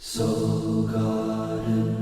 Soul Garden.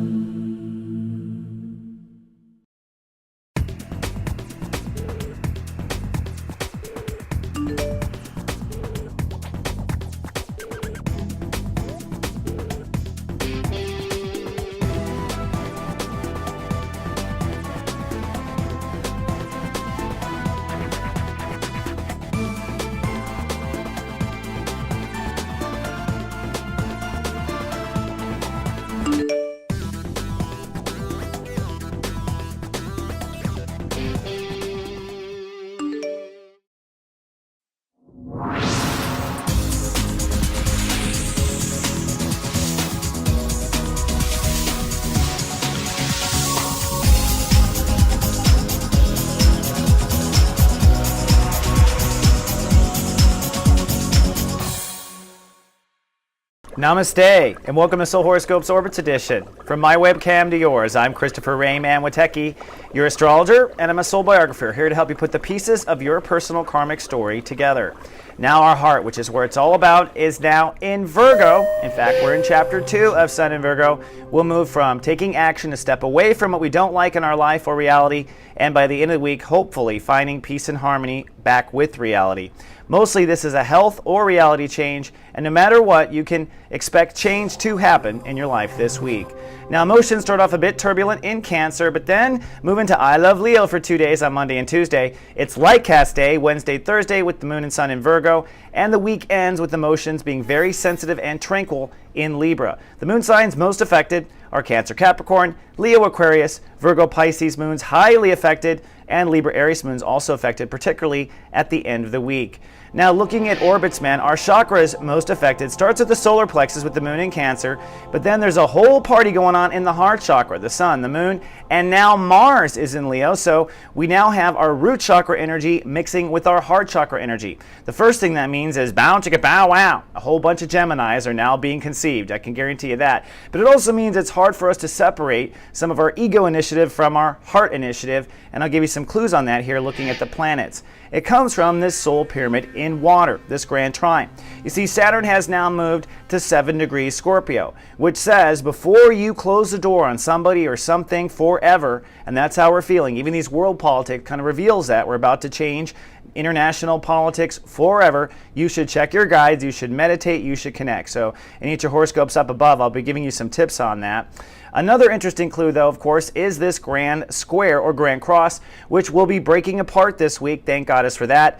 Namaste, and welcome to Soul Horoscopes Orbits Edition. From my webcam to yours, I'm Christopher Rayman Witecki, your astrologer, and I'm a soul biographer, here to help you put the pieces of your personal karmic story together. Now our heart, which is where it's all about, is now in Virgo. In fact, we're in Chapter 2 of Sun in Virgo. We'll move from taking action to step away from what we don't like in our life or reality, and by the end of the week, hopefully finding peace and harmony back with reality. Mostly this is a health or reality change, and no matter what, you can expect change to happen in your life this week. Now, emotions start off a bit turbulent in Cancer, but then move into I Love Leo for 2 days on Monday and Tuesday. It's Light Cast Day, Wednesday, Thursday, with the Moon and Sun in Virgo, and the week ends with emotions being very sensitive and tranquil in Libra. The moon signs most affected are Cancer, Capricorn, Leo, Aquarius, Virgo, Pisces moons highly affected, and Libra, Aries moons also affected, particularly at the end of the week. Now, looking at orbits, man, our chakras most affected starts at the solar plexus with the moon in Cancer, but then there's a whole party going on in the heart chakra, the sun, the moon, and now Mars is in Leo, so we now have our root chakra energy mixing with our heart chakra energy. The first thing that means is bow chicka bow wow. A whole bunch of Geminis are now being conceived, I can guarantee you that. But it also means it's hard for us to separate some of our ego initiative from our heart initiative, and I'll give you some clues on that here looking at the planets. It comes from this soul pyramid in water, this grand trine. You see, Saturn has now moved to 7 degrees Scorpio, which says before you close the door on somebody or something forever, and that's how we're feeling, even these world politics kind of reveals that we're about to change international politics forever, you should check your guides, you should meditate, you should connect. So in each of your horoscopes up above, I'll be giving you some tips on that. Another interesting clue, though, of course, is this grand square or grand cross, which will be breaking apart this week. Thank goddess for that,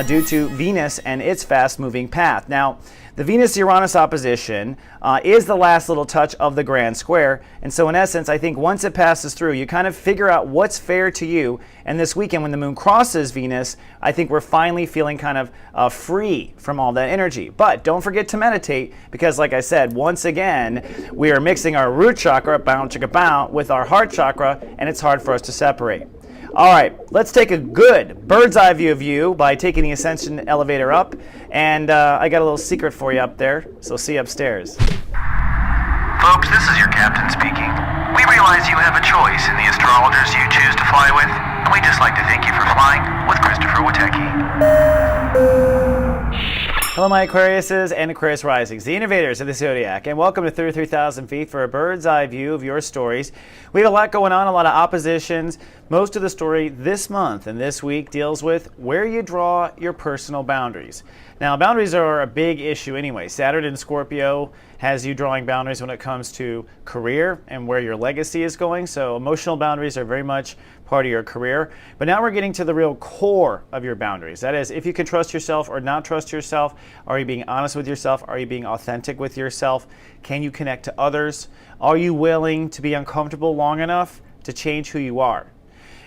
due to Venus and its fast-moving path. Now, the Venus-Uranus opposition is the last little touch of the grand square, and so in essence, I think once it passes through, you kind of figure out what's fair to you, and this weekend when the moon crosses Venus, I think we're finally feeling kind of free from all that energy. But don't forget to meditate, because like I said, once again, we are mixing our root chakra, bow chicka bow, with our heart chakra, and it's hard for us to separate. All right, let's take a good bird's eye view of you by taking the ascension elevator up. And I got a little secret for you up there, so see you upstairs. Folks, this is your captain speaking. We realize you have a choice in the astrologers you choose to fly with, and we'd just like to thank you for flying with Christopher Witecki. Hello, my Aquariuses and Aquarius Risings, the innovators of the zodiac, and welcome to 33,000 feet for a bird's eye view of your stories. We have a lot going on, a lot of oppositions. Most of the story this month and this week deals with where you draw your personal boundaries. Now, boundaries are a big issue anyway. Saturn in Scorpio has you drawing boundaries when it comes to career and where your legacy is going. So emotional boundaries are very much part of your career. But now we're getting to the real core of your boundaries. That is, if you can trust yourself or not trust yourself. Are you being honest with yourself? Are you being authentic with yourself? Can you connect to others? Are you willing to be uncomfortable long enough to change who you are?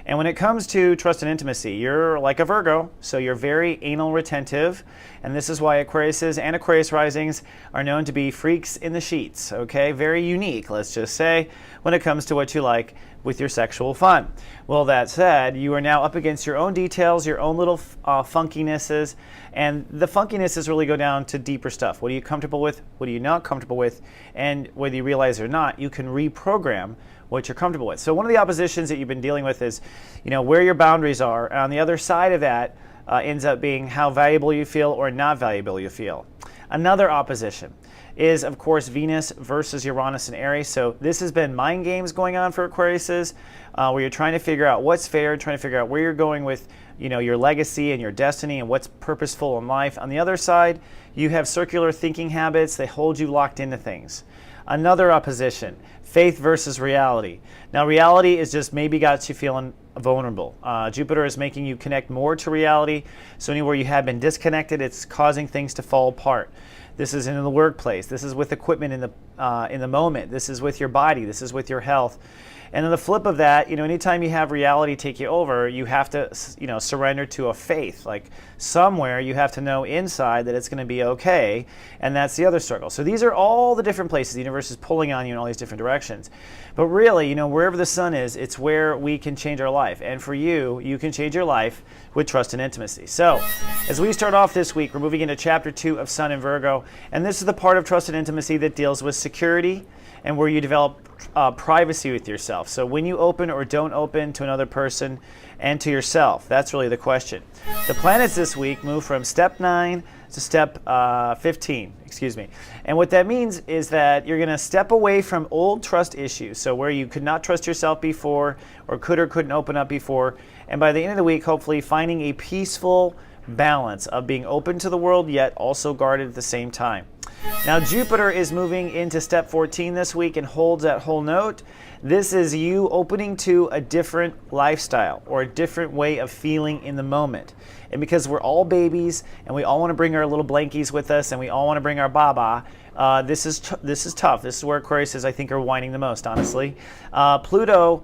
And when it comes to trust and intimacy, you're like a Virgo, so you're very anal retentive, and this is why Aquariuses and Aquarius Risings are known to be freaks in the sheets, okay? Very unique, let's just say, when it comes to what you like with your sexual fun. Well, that said, you are now up against your own details, your own little funkinesses, and the funkinesses really go down to deeper stuff. What are you comfortable with? What are you not comfortable with? And whether you realize it or not, you can reprogram what you're comfortable with. So one of the oppositions that you've been dealing with is, where your boundaries are. And on the other side of that ends up being how valuable you feel or not valuable you feel. Another opposition is, of course, Venus versus Uranus in Aries. So this has been mind games going on for Aquariuses, where you're trying to figure out what's fair, trying to figure out where you're going with, your legacy and your destiny and what's purposeful in life. On the other side, you have circular thinking habits. They hold you locked into things. Another opposition, faith versus reality. Now, reality is just maybe got you feeling vulnerable. Jupiter is making you connect more to reality. So anywhere you have been disconnected, it's causing things to fall apart. This is in the workplace. This is with equipment in the moment. This is with your body. This is with your health. And on the flip of that, anytime you have reality take you over, you have to, surrender to a faith. Like somewhere you have to know inside that it's going to be okay, and that's the other struggle. So these are all the different places the universe is pulling on you in all these different directions. But really, wherever the sun is, it's where we can change our life. And for you, you can change your life with trust and intimacy. So as we start off this week, we're moving into chapter 2 of Sun in Virgo, and this is the part of trust and intimacy that deals with security and where you develop privacy with yourself. So when you open or don't open to another person and to yourself, that's really the question. The planets this week move from step 9 to step 15, And what that means is that you're going to step away from old trust issues, so where you could not trust yourself before or couldn't open up before, and by the end of the week, hopefully finding a peaceful balance of being open to the world yet also guarded at the same time. Now, Jupiter is moving into step 14 this week and holds that whole note. This is you opening to a different lifestyle or a different way of feeling in the moment. And because we're all babies and we all want to bring our little blankies with us and we all want to bring our baba, this is tough. This is where Aquariuses, I think, are whining the most, honestly. Not Pluto,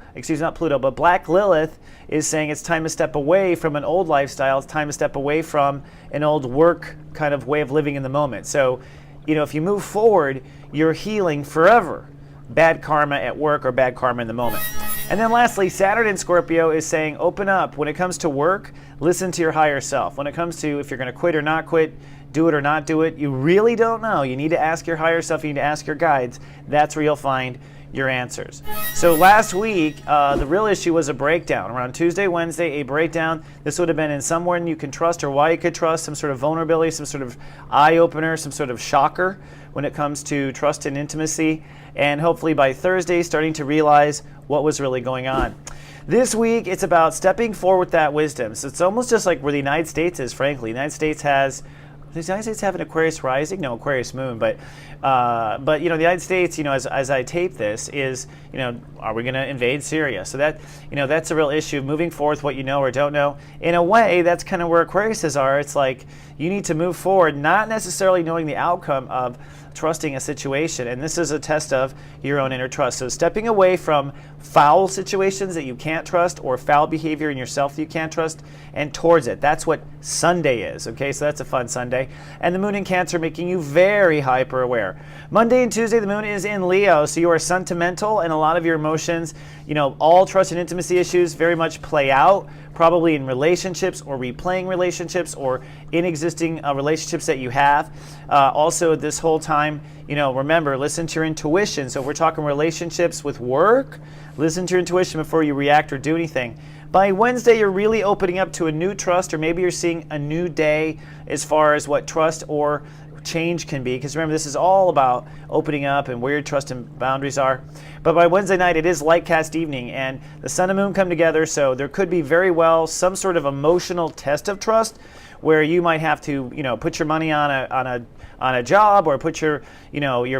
but Black Lilith is saying it's time to step away from an old lifestyle. It's time to step away from an old work kind of way of living in the moment. So, if you move forward, you're healing forever. Bad karma at work or bad karma in the moment. And then lastly, Saturn in Scorpio is saying open up. When it comes to work, listen to your higher self. When it comes to if you're going to quit or not quit, do it or not do it, you really don't know. You need to ask your higher self. You need to ask your guides. That's where you'll find your answers. So last week, the real issue was a breakdown. Around Tuesday, Wednesday, a breakdown. This would have been in someone you can trust or why you could trust, some sort of vulnerability, some sort of eye-opener, some sort of shocker when it comes to trust and intimacy. And hopefully by Thursday, starting to realize what was really going on. This week, it's about stepping forward with that wisdom. So it's almost just like where the United States is, frankly. The United States have an Aquarius rising? No, Aquarius moon. But the United States, as I tape this, is, are we going to invade Syria? So that, that's a real issue. Moving forth, what you know or don't know. In a way, that's kind of where Aquariuses are. It's like you need to move forward, not necessarily knowing the outcome of trusting a situation, and this is a test of your own inner trust. So stepping away from foul situations that you can't trust or foul behavior in yourself that you can't trust and towards it. That's what Sunday is, okay? So that's a fun Sunday. And the moon in Cancer making you very hyper aware. Monday and Tuesday, the moon is in Leo, so you are sentimental and a lot of your emotions, all trust and intimacy issues very much play out probably in relationships or replaying relationships or in existing relationships that you have. Also, this whole time, remember, listen to your intuition. So if we're talking relationships with work, listen to your intuition before you react or do anything. By Wednesday, you're really opening up to a new trust, or maybe you're seeing a new day as far as what trust or change can be, because remember, this is all about opening up and where your trust and boundaries are. But by Wednesday night, it is light cast evening, and the sun and moon come together, so there could be very well some sort of emotional test of trust where you might have to, put your money on a job or put your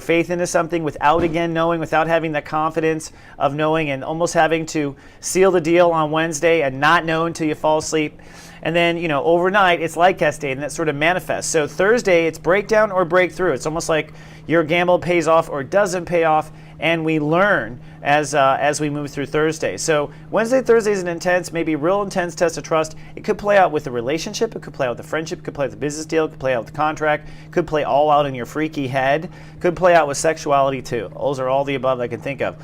faith into something without having the confidence of knowing, and almost having to seal the deal on Wednesday and not know until you fall asleep. And then, overnight, it's light cast day, and that sort of manifests. So Thursday, it's breakdown or breakthrough. It's almost like your gamble pays off or doesn't pay off, and we learn as we move through Thursday. So Wednesday, Thursday is an intense, maybe real intense test of trust. It could play out with a relationship. It could play out with a friendship. It could play out with a business deal. It could play out with a contract. It could play all out in your freaky head. It could play out with sexuality, too. Those are all the above I can think of.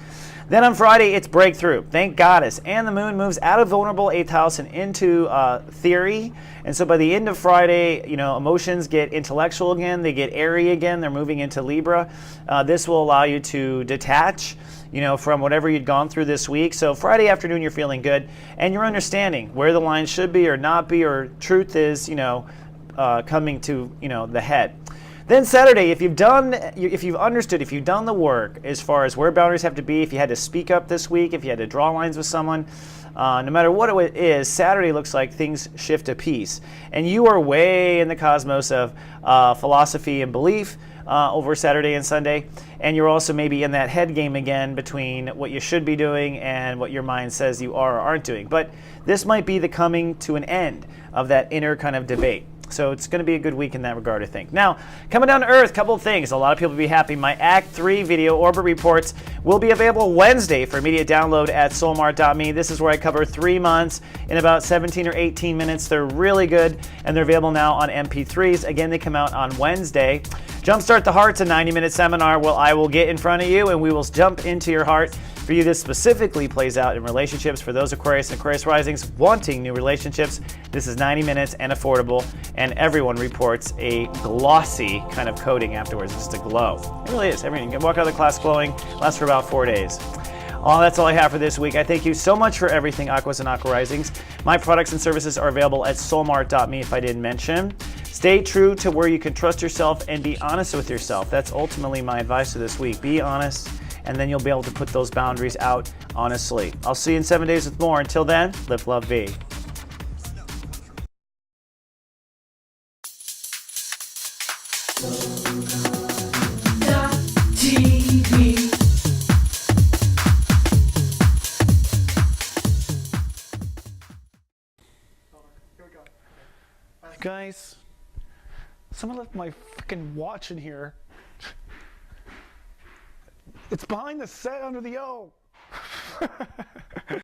Then on Friday, it's breakthrough. Thank Goddess. And the moon moves out of vulnerable 8th house and into theory. And so by the end of Friday, emotions get intellectual again. They get airy again. They're moving into Libra. This will allow you to detach, from whatever you'd gone through this week. So Friday afternoon, you're feeling good. And you're understanding where the line should be or not be, or truth is, coming to, the head. Then Saturday, if you've understood, if you've done the work as far as where boundaries have to be, if you had to speak up this week, if you had to draw lines with someone, no matter what it is, Saturday looks like things shift to peace. And you are way in the cosmos of philosophy and belief over Saturday and Sunday. And you're also maybe in that head game again between what you should be doing and what your mind says you are or aren't doing. But this might be the coming to an end of that inner kind of debate. So it's going to be a good week in that regard, I think. Now, coming down to Earth, couple of things. A lot of people will be happy. My Act 3 video orbit reports will be available Wednesday for immediate download at soulmart.me. This is where I cover 3 months in about 17 or 18 minutes. They're really good, and they're available now on MP3s. Again, they come out on Wednesday. Jumpstart the Heart's a 90-minute seminar where I will get in front of you and we will jump into your heart. For you, this specifically plays out in relationships. For those Aquarius and Aquarius risings wanting new relationships, this is 90 minutes and affordable, and everyone reports a glossy kind of coating afterwards, just a glow. It really is. Everything. You can walk out of the class glowing, lasts for about 4 days. That's all I have for this week. I thank you so much for everything, Aquas and Aqua Risings. My products and services are available at soulmart.me if I didn't mention. Stay true to where you can trust yourself and be honest with yourself. That's ultimately my advice for this week. Be honest, and then you'll be able to put those boundaries out honestly. I'll see you in 7 days with more. Until then, live, love, be. Guys, someone left my freaking watch in here. It's behind the set under the O.